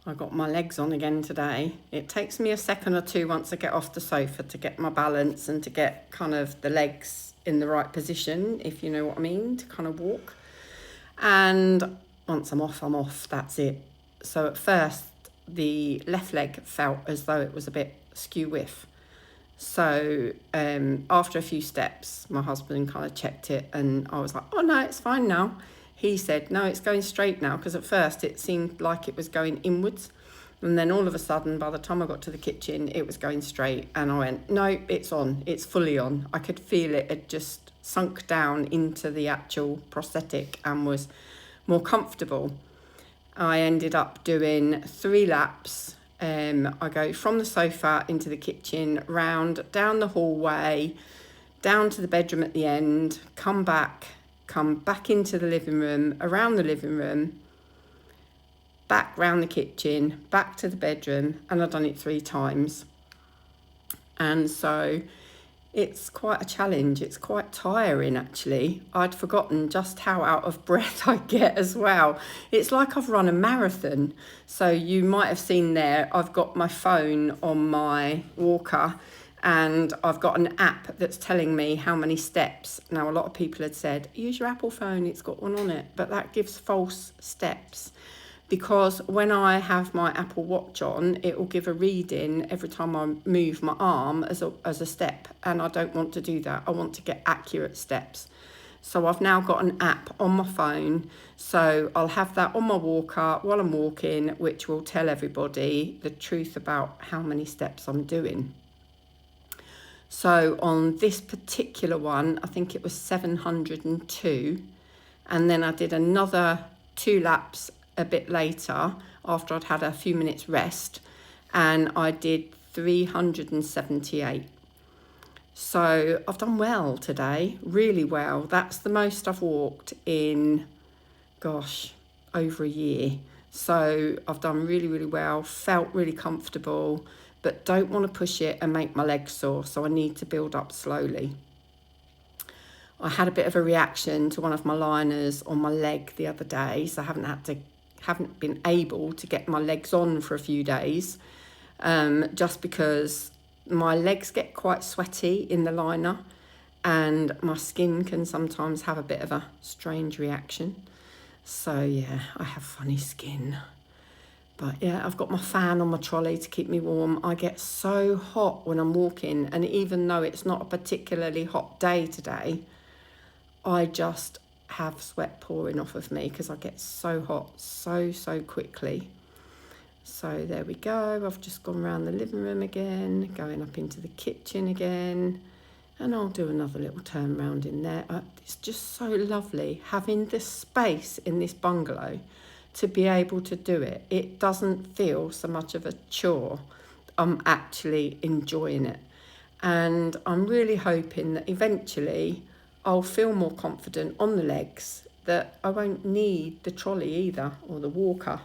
I got my legs on again today. It takes me a second or two once I get off the sofa to get my balance and to get kind of the legs in the right position, if you know what I mean, to kind of walk. And once I'm off, that's it. So at first, the left leg felt as though it was a bit skew-whiff. So after a few steps, my husband kind of checked it and I was like, oh no, it's fine now. He said, no, it's going straight now, because at first it seemed like it was going inwards. And then all of a sudden, by the time I got to the kitchen, it was going straight. And I went, no, it's on. It's fully on. I could feel it had just sunk down into the actual prosthetic and was more comfortable. I ended up doing 3 laps. I go from the sofa into the kitchen, round, down the hallway, down to the bedroom at the end, come back into the living room, around the living room, back round the kitchen, back to the bedroom, and I've done it 3 times. And so it's quite a challenge. It's quite tiring, actually. I'd forgotten just how out of breath I get as well. It's like I've run a marathon. So you might have seen there, I've got my phone on my walker and I've got an app that's telling me how many steps. Now, a lot of people had said, use your Apple phone, it's got one on it. But that gives false steps. Because when I have my Apple Watch on, it will give a reading every time I move my arm as a step, and I don't want to do that. I want to get accurate steps. So I've now got an app on my phone, so I'll have that on my walker while I'm walking, which will tell everybody the truth about how many steps I'm doing. So on this particular one, I think it was 702, and then I did another 2 laps a bit later after I'd had a few minutes rest, and I did 378. So I've done well today, really well. That's the most I've walked in, over a year. So I've done really, really well, felt really comfortable, but don't want to push it and make my legs sore, so I need to build up slowly. I had a bit of a reaction to one of my liners on my leg the other day, so I haven't been able to get my legs on for a few days, just because my legs get quite sweaty in the liner and my skin can sometimes have a bit of a strange reaction. So yeah, I have funny skin. But yeah, I've got my fan on my trolley to keep me warm. I get so hot when I'm walking, and even though it's not a particularly hot day today, I just have sweat pouring off of me because I get so hot so quickly. So there we go. I've just gone around the living room again, going up into the kitchen again, and I'll do another little turn round in there. It's just so lovely having this space in this bungalow to be able to do it. It doesn't feel so much of a chore. I'm actually enjoying it, and I'm really hoping that eventually I'll feel more confident on the legs, that I won't need the trolley either, or the walker.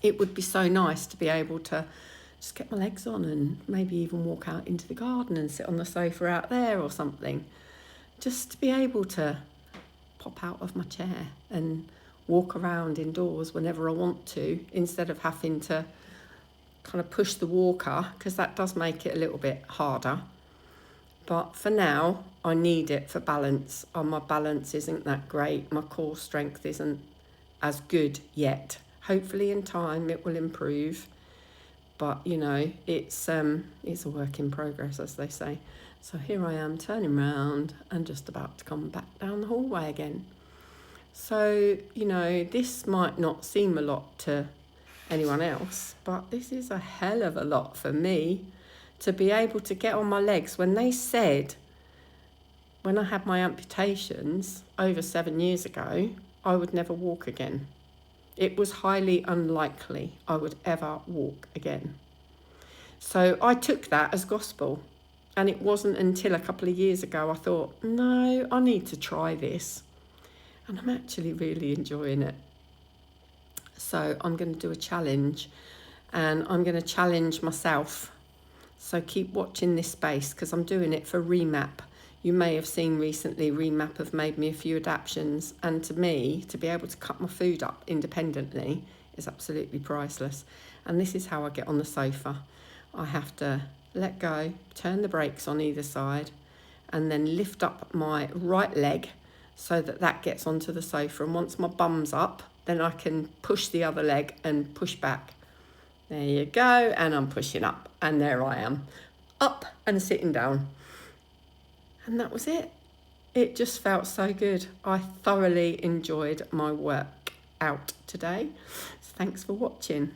It would be so nice to be able to just get my legs on and maybe even walk out into the garden and sit on the sofa out there or something. Just to be able to pop out of my chair and walk around indoors whenever I want to, instead of having to kind of push the walker, because that does make it a little bit harder. But for now, I need it for balance. My balance isn't that great. My core strength isn't as good yet. Hopefully in time it will improve. But, it's a work in progress, as they say. So here I am turning round and just about to come back down the hallway again. So, this might not seem a lot to anyone else, but this is a hell of a lot for me. To be able to get on my legs. When they said, when I had my amputations over 7 years ago, I would never walk again. It was highly unlikely I would ever walk again. So I took that as gospel. And it wasn't until a couple of years ago I thought, no, I need to try this. And I'm actually really enjoying it. So I'm going to do a challenge, and I'm going to challenge myself. So keep watching this space, because I'm doing it for Remap. You may have seen recently Remap have made me a few adaptations, and to me, to be able to cut my food up independently is absolutely priceless. And this is how I get on the sofa. I have to let go, turn the brakes on either side, and then lift up my right leg so that that gets onto the sofa. And once my bum's up, then I can push the other leg and push back. There you go, and I'm pushing up, and there I am, up and sitting down. And that was it. It just felt so good. I thoroughly enjoyed my work out today. So thanks for watching.